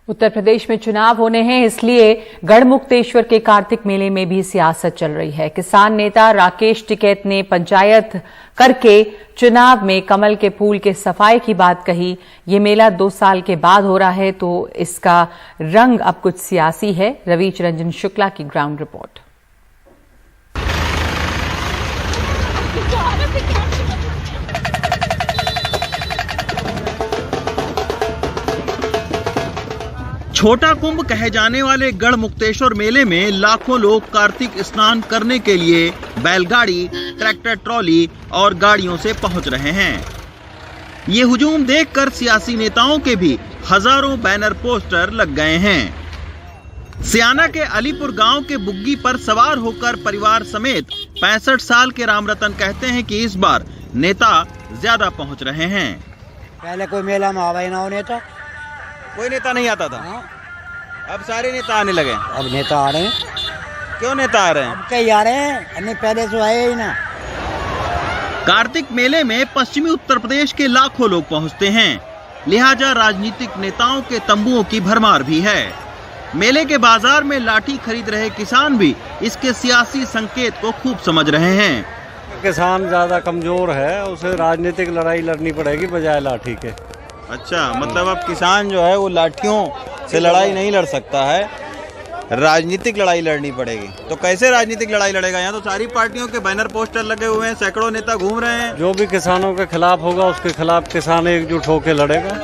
उत्तर प्रदेश में चुनाव होने हैं, इसलिए गढ़मुक्तेश्वर के कार्तिक मेले में भी सियासत चल रही है। किसान नेता राकेश टिकैत ने पंचायत करके चुनाव में कमल के फूल के सफाई की बात कही। ये मेला 2 साल के बाद हो रहा है, तो इसका रंग अब कुछ सियासी है। रवीच रंजन शुक्ला की ग्राउंड रिपोर्ट। छोटा कुंभ कहे जाने वाले गढ़मुक्तेश्वर मेले में लाखों लोग कार्तिक स्नान करने के लिए बैलगाड़ी, ट्रैक्टर ट्रॉली और गाड़ियों से पहुंच रहे हैं। ये हुजूम देखकर सियासी नेताओं के भी हजारों बैनर पोस्टर लग गए हैं। सियाना के अलीपुर गांव के बुग्गी पर सवार होकर परिवार समेत 65 साल के रामरतन कहते हैं कि इस बार नेता ज्यादा पहुंच रहे हैं। पहले कोई मेला में आवा ना नेता, कोई नेता नहीं आता था। हाँ? अब सारे नेता आने लगे। अब नेता आ रहे हैं। क्यों नेता आ रहे हैं? अब कई आ रहे हैं, अन्य पहले से आए ही ना। कार्तिक मेले में पश्चिमी उत्तर प्रदेश के लाखों लोग पहुंचते हैं, लिहाजा राजनीतिक नेताओं के तंबुओं की भरमार भी है। मेले के बाजार में लाठी खरीद रहे किसान भी इसके सियासी संकेत को खूब समझ रहे हैं। किसान ज्यादा कमजोर है, उसे राजनीतिक लड़ाई लड़नी पड़ेगी बजाय लाठी के। अच्छा, मतलब अब किसान जो है वो लाठियों से लड़ाई नहीं लड़ सकता है, राजनीतिक लड़ाई लड़नी पड़ेगी। तो कैसे राजनीतिक लड़ाई लड़ेगा? यहाँ तो सारी पार्टियों के बैनर पोस्टर लगे हुए हैं, सैकड़ों नेता घूम रहे हैं। जो भी किसानों के खिलाफ होगा उसके खिलाफ किसान एकजुट होकर लड़ेगा।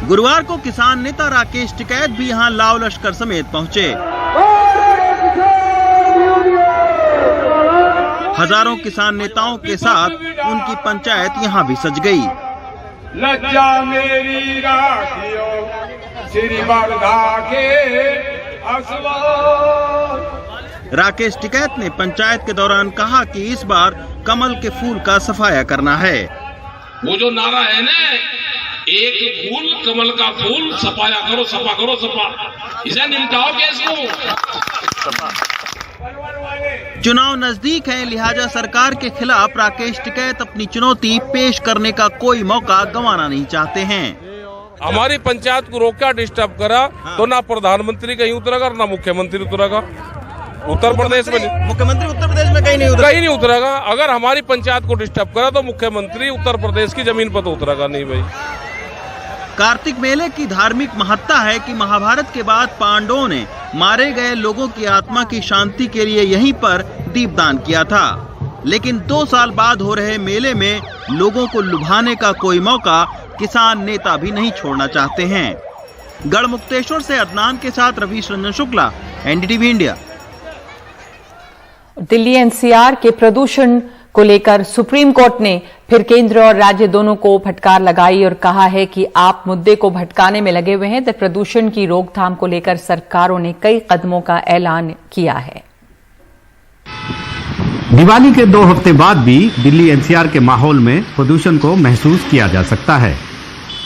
गुरुवार को किसान नेता राकेश टिकैत भी यहाँ लाव लश्कर समेत पहुँचे। हजारों किसान नेताओं के साथ उनकी पंचायत यहाँ भी सज गई। लज्जा मेरी राखियो श्री वर्धा के असवार। राकेश टिकैत ने पंचायत के दौरान कहा कि इस बार कमल के फूल का सफाया करना है। वो जो नारा है ना, एक फूल कमल का फूल, सफाया करो, सफा करो, सफा, इसे निपटाओ कैसे? चुनाव नजदीक है, लिहाजा सरकार के खिलाफ राकेश टिकैत अपनी चुनौती पेश करने का कोई मौका गंवाना नहीं चाहते हैं। हमारी पंचायत को रोका, डिस्टर्ब करा तो ना प्रधानमंत्री कहीं उतरेगा ना मुख्यमंत्री उतरेगा। उत्तर प्रदेश में मुख्यमंत्री उत्तर प्रदेश में कहीं नहीं उतरेगा। अगर हमारी पंचायत को डिस्टर्ब करा तो मुख्यमंत्री उत्तर प्रदेश की जमीन पर तो उतरेगा नहीं भाई। कार्तिक मेले की धार्मिक महत्ता है कि महाभारत के बाद पांडवों ने मारे गए लोगों की आत्मा की शांति के लिए यहीं पर दीपदान किया था। लेकिन 2 साल बाद हो रहे मेले में लोगों को लुभाने का कोई मौका किसान नेता भी नहीं छोड़ना चाहते हैं। गढ़मुक्तेश्वर से अदनान के साथ Ravish Ranjan Shukla, NDTV India. Delhi NCR के प्रदूषण को लेकर सुप्रीम कोर्ट ने फिर केंद्र और राज्य दोनों को फटकार लगाई और कहा है कि आप मुद्दे को भटकाने में लगे हुए हैं। तो प्रदूषण की रोकथाम को लेकर सरकारों ने कई कदमों का ऐलान किया है। दिवाली के 2 हफ्ते बाद भी दिल्ली एनसीआर के माहौल में प्रदूषण को महसूस किया जा सकता है।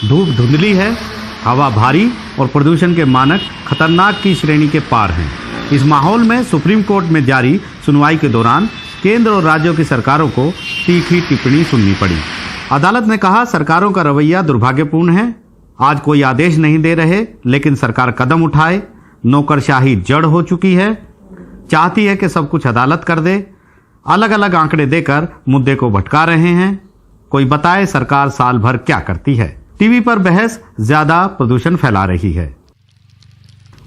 धूप धुंधली है, हवा भारी और प्रदूषण के मानक खतरनाक की श्रेणी के पार हैं। इस माहौल में सुप्रीम कोर्ट में जारी सुनवाई के दौरान केंद्र और राज्यों की सरकारों को तीखी टिप्पणी सुननी पड़ी। अदालत ने कहा, सरकारों का रवैया दुर्भाग्यपूर्ण है। आज कोई आदेश नहीं दे रहे, लेकिन सरकार कदम उठाए। नौकरशाही जड़ हो चुकी है, चाहती है कि सब कुछ अदालत कर दे। अलग अलग आंकड़े देकर मुद्दे को भटका रहे हैं। कोई बताए सरकार साल भर क्या करती है। टीवी पर बहस ज्यादा प्रदूषण फैला रही है।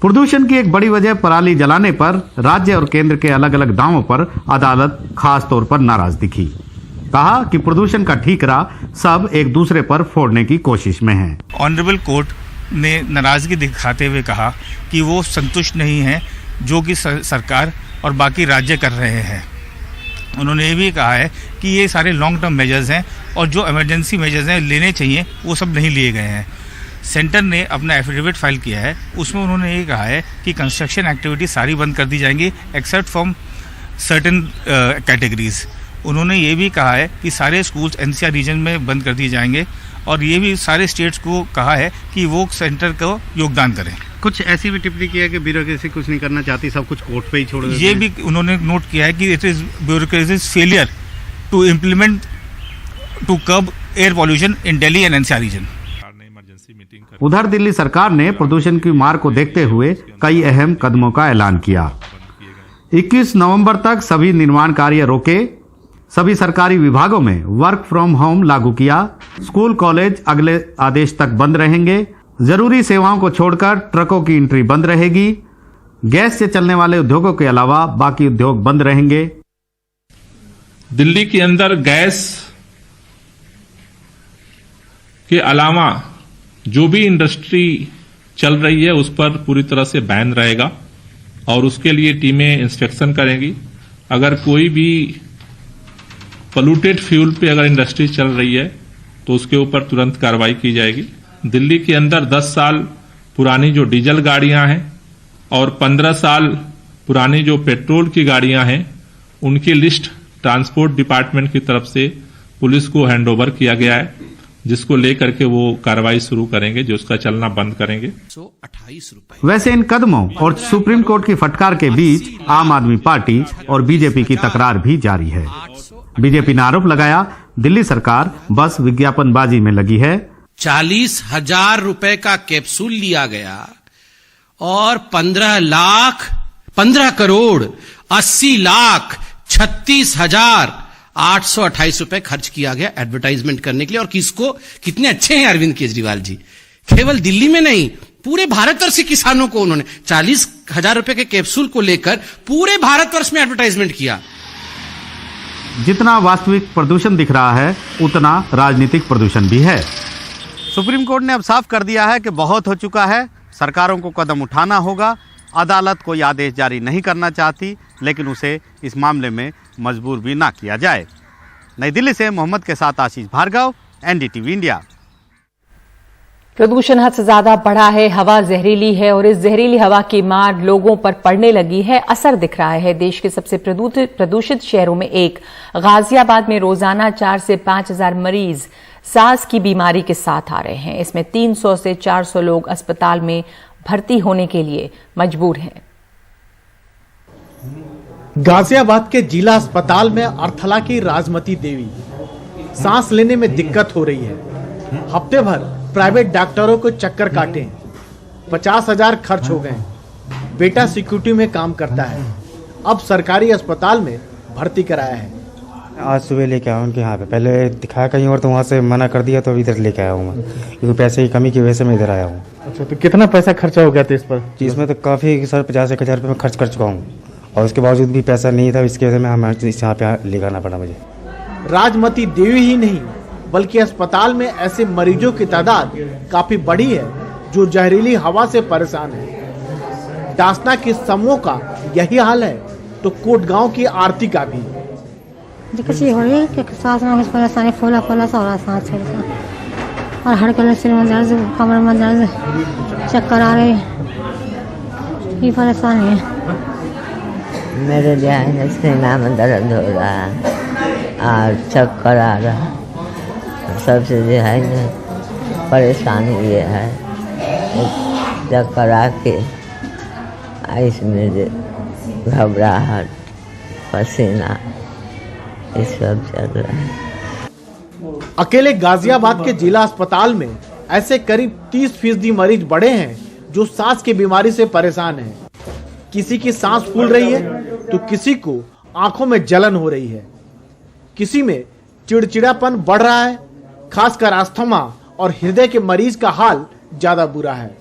प्रदूषण की एक बड़ी वजह पराली जलाने पर राज्य और केंद्र के अलग अलग दावों पर अदालत खास तौर पर नाराज दिखी। कहा कि प्रदूषण का ठीकरा सब एक दूसरे पर फोड़ने की कोशिश में है। ऑनरेबल कोर्ट ने नाराजगी दिखाते हुए कहा कि वो संतुष्ट नहीं है जो कि सरकार और बाकी राज्य कर रहे हैं। उन्होंने ये भी कहा है कि ये सारे लॉन्ग टर्म मेजर्स हैं और जो इमरजेंसी मेजर्स हैं लेने चाहिए वो सब नहीं लिए गए हैं। सेंटर ने अपना एफिडेविट फाइल किया है, उसमें उन्होंने ये कहा है कि कंस्ट्रक्शन एक्टिविटी सारी बंद कर दी जाएंगी एक्सेप्ट फ्रॉम सर्टेन कैटेगरीज। उन्होंने ये भी कहा है कि सारे स्कूल्स एनसीआर रीजन में बंद कर दिए जाएंगे और ये भी सारे स्टेट्स को कहा है कि वो सेंटर को योगदान करें। कुछ ऐसी भी टिप्पणी की है कि ब्यूरोक्रेसी कुछ नहीं करना चाहती, सब कुछ कोर्ट पे ही छोड़ देते हैं। ये भी उन्होंने नोट किया है कि it is bureaucracy failure to implement to curb air pollution in Delhi and NCR region. उधर दिल्ली सरकार ने प्रदूषण की मार को देखते हुए कई अहम कदमों का ऐलान किया। 21 नवंबर तक सभी निर्माण कार्य रोके, सभी सरकारी विभागों में वर्क फ्रॉम होम लागू किया, स्कूल कॉलेज अगले आदेश तक बंद रहेंगे, जरूरी सेवाओं को छोड़कर ट्रकों की एंट्री बंद रहेगी, गैस से चलने वाले उद्योगों के अलावा बाकी उद्योग बंद रहेंगे। दिल्ली के अंदर गैस के अलावा जो भी इंडस्ट्री चल रही है उस पर पूरी तरह से बैन रहेगा और उसके लिए टीमें इंस्पेक्शन करेंगी। अगर कोई भी पोल्यूटेड फ्यूल पे अगर इंडस्ट्री चल रही है तो उसके ऊपर तुरंत कार्रवाई की जाएगी। दिल्ली के अंदर 10 साल पुरानी जो डीजल गाड़ियां हैं और 15 साल पुरानी जो पेट्रोल की गाड़ियां हैं उनकी लिस्ट ट्रांसपोर्ट डिपार्टमेंट की तरफ से पुलिस को हैंडओवर किया गया है, जिसको लेकर के वो कार्रवाई शुरू करेंगे, जो उसका चलना बंद करेंगे। वैसे इन कदमों और सुप्रीम कोर्ट की फटकार के बीच आम आदमी पार्टी और बीजेपी की तकरार भी जारी है। बीजेपी ने आरोप लगाया दिल्ली सरकार बस विज्ञापनबाजी में लगी है। 40,000 रुपए का कैप्सूल लिया गया और 15 करोड़ 80 लाख 36,828 रुपए खर्च किया गया एडवर्टाइजमेंट करने के लिए। और किसको? कितने अच्छे हैं अरविंद केजरीवाल जी, केवल दिल्ली में नहीं पूरे भारतवर्ष के किसानों को उन्होंने 40,000 रुपए के कैप्सूल को लेकर पूरे भारतवर्ष में एडवर्टाइजमेंट किया। जितना वास्तविक प्रदूषण दिख रहा है उतना राजनीतिक प्रदूषण भी है। सुप्रीम कोर्ट ने अब साफ कर दिया है कि बहुत हो चुका है, सरकारों को कदम उठाना होगा। अदालत कोई आदेश जारी नहीं करना चाहती, लेकिन उसे इस मामले में मजबूर भी ना किया जाए। नई दिल्ली से मोहम्मद के साथ आशीष भार्गव, एनडीटीवी इंडिया। प्रदूषण हद से ज्यादा बढ़ा है, हवा जहरीली है और इस जहरीली हवा की मार लोगों पर पड़ने लगी है। असर दिख रहा है। देश के सबसे प्रदूषित शहरों में एक गाजियाबाद में रोजाना 4 से 5,000 मरीज सांस की बीमारी के साथ आ रहे हैं। इसमें 300 से 400 लोग अस्पताल में भर्ती होने के लिए मजबूर हैं। गाजियाबाद के जिला अस्पताल में अर्थला की राजमती देवी, सांस लेने में दिक्कत हो रही है। हफ्ते भर प्राइवेट डॉक्टरों को चक्कर काटे, 50,000 खर्च हो गए। बेटा सिक्योरिटी में काम करता है, अब सरकारी अस्पताल में भर्ती कराया है। आज सुबह लेके आया उनके यहाँ पे, पहले दिखाया कहीं और तो वहाँ से मना कर दिया, तो इधर लेके आया हूँ मैं, क्योंकि पैसे की कमी की वजह से मैं इधर आया हूँ। अच्छा, तो कितना पैसा खर्चा हो गया था इस पर? इसमें तो काफ़ी सर 50,000 रुपये में खर्च कर चुका हूँ और उसके बावजूद भी पैसा नहीं था, इसकी वजह से हमें यहाँ पे ले आना पड़ा मुझे। राजमती देवी ही नहीं बल्कि अस्पताल में ऐसे मरीजों की तादाद काफी बड़ी है जो जहरीली हवा से परेशान है। डासना के समूह का यही हाल है तो कोटगांव की आरती का भी। दिक्कत ये हो रही है कि सांस में कुछ परेशानी, फूला फूला सा हो रहा है सांस और हर गले सिर में दर्द, कमर में दर्द, चक्कर आ रहे, ये परेशानी है। मेरे जो सीना में दर्द हो रहा है और चक्कर आ रहा है। सबसे जो है ना परेशानी ये है, चक्कर आके इसमें घबराहट, पसीना, ये सब चल रहा है। अकेले गाजियाबाद के जिला अस्पताल में ऐसे करीब 30% मरीज बड़े हैं जो सांस की बीमारी से परेशान हैं। किसी की सांस फूल रही है तो किसी को आंखों में जलन हो रही है, किसी में चिड़चिड़ापन बढ़ रहा है। खासकर अस्थमा और हृदय के मरीज का हाल ज्यादा बुरा है।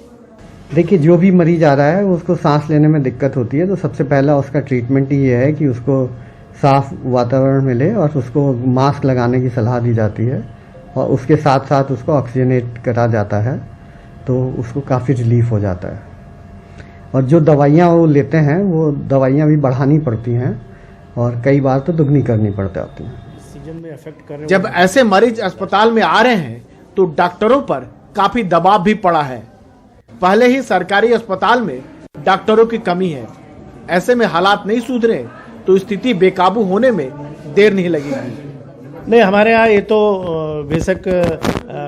देखिए, जो भी मरीज आ रहा है उसको सांस लेने में दिक्कत होती है, तो सबसे पहला उसका ट्रीटमेंट ही ये है कि उसको साफ वातावरण मिले और उसको मास्क लगाने की सलाह दी जाती है और उसके साथ साथ उसको ऑक्सीजनेट करा जाता है, तो उसको काफ़ी रिलीफ हो जाता है। और जो दवाइयाँ वो लेते हैं वो दवाइयाँ भी बढ़ानी पड़ती हैं और कई बार तो दुगनी करनी पड़ जाती हैं। जब ऐसे मरीज अस्पताल में आ रहे हैं तो डॉक्टरों पर काफी दबाव भी पड़ा है। पहले ही सरकारी अस्पताल में डॉक्टरों की कमी है, ऐसे में हालात नहीं सुधरे तो स्थिति बेकाबू होने में देर नहीं लगेगी। नहीं, हमारे यहाँ ये तो बेशक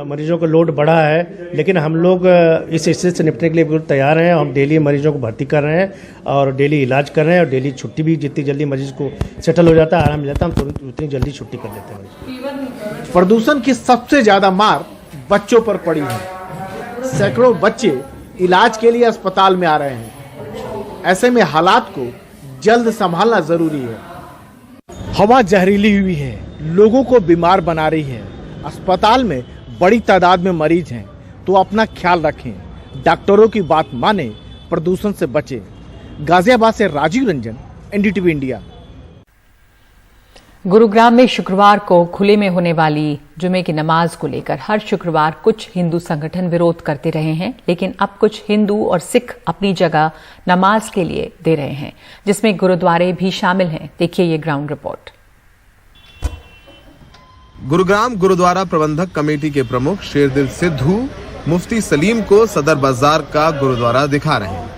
मरीजों का लोड बढ़ा है, लेकिन हम लोग इस स्थिति से निपटने के लिए बिल्कुल तैयार हैं। हम डेली मरीजों को भर्ती कर रहे हैं और डेली इलाज कर रहे हैं और डेली छुट्टी भी, जितनी जल्दी मरीज को सेटल हो जाता है, आराम मिल जाता है, हम तुरंत उतनी जल्दी छुट्टी कर लेते हैं। प्रदूषण की सबसे ज्यादा मार बच्चों पर पड़ी है। सैकड़ों बच्चे इलाज के लिए अस्पताल में आ रहे हैं। ऐसे में हालात को जल्द संभालना जरूरी है। हवा जहरीली हुई है, लोगों को बीमार बना रही है। अस्पताल में बड़ी तादाद में मरीज हैं, तो अपना ख्याल रखें, डॉक्टरों की बात माने, प्रदूषण से बचें। गाजियाबाद से राजीव रंजन, एनडीटीवी इंडिया। गुरुग्राम में शुक्रवार को खुले में होने वाली जुमे की नमाज को लेकर हर शुक्रवार कुछ हिंदू संगठन विरोध करते रहे हैं, लेकिन अब कुछ हिंदू और सिख अपनी जगह नमाज के लिए दे रहे हैं, जिसमें गुरुद्वारे भी शामिल हैं। देखिए ये ग्राउंड रिपोर्ट। गुरुग्राम गुरुद्वारा प्रबंधक कमेटी के प्रमुख शेरदिल सिद्धू मुफ्ती सलीम को सदर बाजार का गुरुद्वारा दिखा रहे हैं।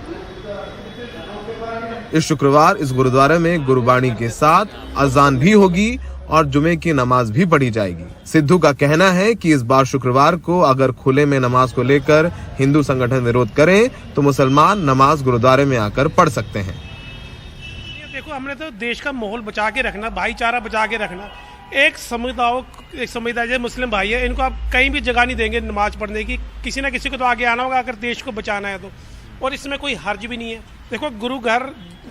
इस शुक्रवार इस गुरुद्वारे में गुरुबाणी के साथ अजान भी होगी और जुमे की नमाज भी पढ़ी जाएगी। सिद्धू का कहना है कि इस बार शुक्रवार को अगर खुले में नमाज को लेकर हिंदू संगठन विरोध करें तो मुसलमान नमाज गुरुद्वारे में आकर पढ़ सकते हैं। देखो, हमने तो देश का माहौल बचा के रखना, भाईचारा बचा के रखना। एक समुदाय जो मुस्लिम भाई है, इनको आप कहीं भी जगह नहीं देंगे नमाज पढ़ने की। किसी ना किसी को तो आगे आना होगा अगर देश को बचाना है तो, और इसमें कोई हर्ज भी नहीं है। देखो, गुरु घर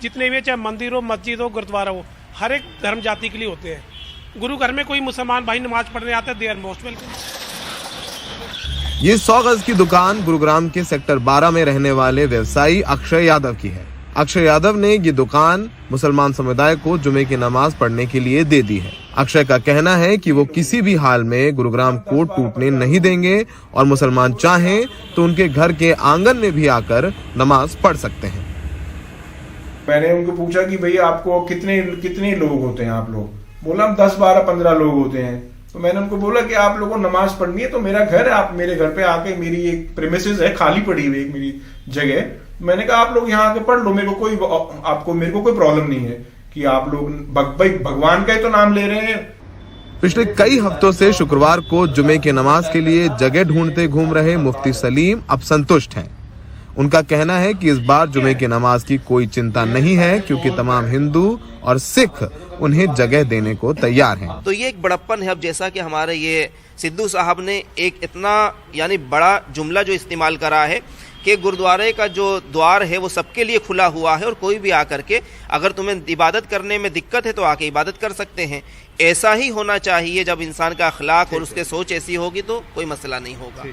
जितने भी, चाहे मंदिर हो, मस्जिद हो, गुरुद्वारा हो, हर एक धर्म जाति के लिए होते हैं। गुरु घर में कोई मुसलमान भाई नमाज पढ़ने आता है, दे आर मोस्ट वेलकम। ये 100 गज की दुकान गुरुग्राम के सेक्टर 12 में रहने वाले व्यवसायी अक्षय यादव की है। अक्षय यादव ने ये दुकान मुसलमान समुदाय को जुमे की नमाज पढ़ने के लिए दे दी है। अक्षय का कहना है कि वो किसी भी हाल में गुरुग्राम को टूटने नहीं देंगे और मुसलमान चाहें तो उनके घर के आंगन में भी आकर नमाज पढ़ सकते हैं। मैंने उनको पूछा कि भैया आपको कितने लोग होते हैं आप लोग? बोला हम 10, 12, 15 लोग होते हैं। तो मैंने उनको बोला कि आप लोगों को नमाज पढ़नी है तो मेरा घर है, आप मेरे घर पे आके, मेरी एक प्रेमिसेस है खाली पड़ी हुई, एक मेरी जगह, मैंने कहा आप लोग यहाँ आके पढ़ लो, मेरे को कोई प्रॉब्लम नहीं है कि आप लोग भगवान का ही तो नाम ले रहे हैं। पिछले कई हफ्तों से शुक्रवार को जुमे की नमाज के लिए जगह ढूंढते घूम रहे मुफ्ती सलीम अब संतुष्ट हैं। उनका कहना है कि इस बार जुमे की नमाज की कोई चिंता नहीं है, क्योंकि तमाम हिंदू और सिख उन्हें जगह देने को तैयार हैं। तो ये एक बड़प्पन है। अब जैसा कि हमारे ये सिद्धू साहब ने एक इतना यानी बड़ा जुमला जो इस्तेमाल करा है कि गुरुद्वारे का जो द्वार है वो सबके लिए खुला हुआ है और कोई भी आकर के, अगर तुम्हें इबादत करने में दिक्कत है तो आके इबादत कर सकते हैं। ऐसा ही होना चाहिए। जब इंसान का अखलाक और उसके सोच ऐसी होगी तो कोई मसला नहीं होगा।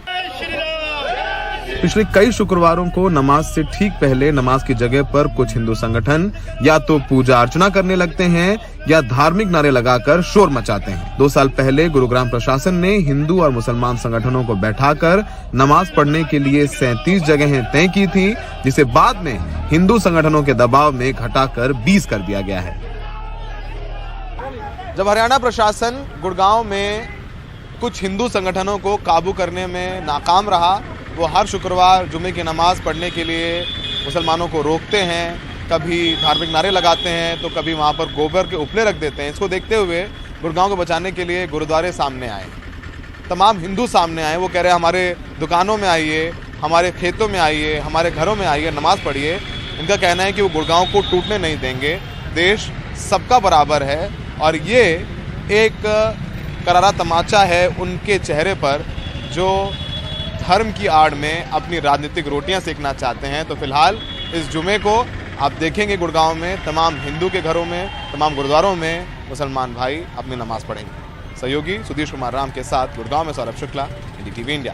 पिछले कई शुक्रवारों को नमाज से ठीक पहले नमाज की जगह पर कुछ हिंदू संगठन या तो पूजा अर्चना करने लगते हैं या धार्मिक नारे लगाकर शोर मचाते हैं। 2 साल पहले गुरुग्राम प्रशासन ने हिंदू और मुसलमान संगठनों को बैठाकर नमाज पढ़ने के लिए 37 जगहें तय की थी, जिसे बाद में हिंदू संगठनों के दबाव में घटाकर 20 कर दिया गया है। जब हरियाणा प्रशासन गुड़गांव में कुछ हिंदू संगठनों को काबू करने में नाकाम रहा, वो हर शुक्रवार जुमे की नमाज पढ़ने के लिए मुसलमानों को रोकते हैं, कभी धार्मिक नारे लगाते हैं तो कभी वहाँ पर गोबर के उपले रख देते हैं। इसको देखते हुए गुड़गांव को बचाने के लिए गुरुद्वारे सामने आए, तमाम हिंदू सामने आए। वो कह रहे हैं हमारे दुकानों में आइए, हमारे खेतों में आइए, हमारे घरों में आइए, नमाज पढ़िए। इनका कहना है कि वो गुड़गांव को टूटने नहीं देंगे, देश सबका बराबर है। और ये एक करारा तमाचा है उनके चेहरे पर, जो धर्म की आड़ में अपनी राजनीतिक रोटियां सेकना चाहते हैं। तो फिलहाल इस जुमे को आप देखेंगे गुड़गांव में तमाम हिंदू के घरों में, तमाम गुरुद्वारों में मुसलमान भाई अपनी नमाज पढ़ेंगे। सहयोगी सुधीर कुमार राम के साथ गुड़गांव में सौरभ शुक्ला, एनडीटीवी इंडिया।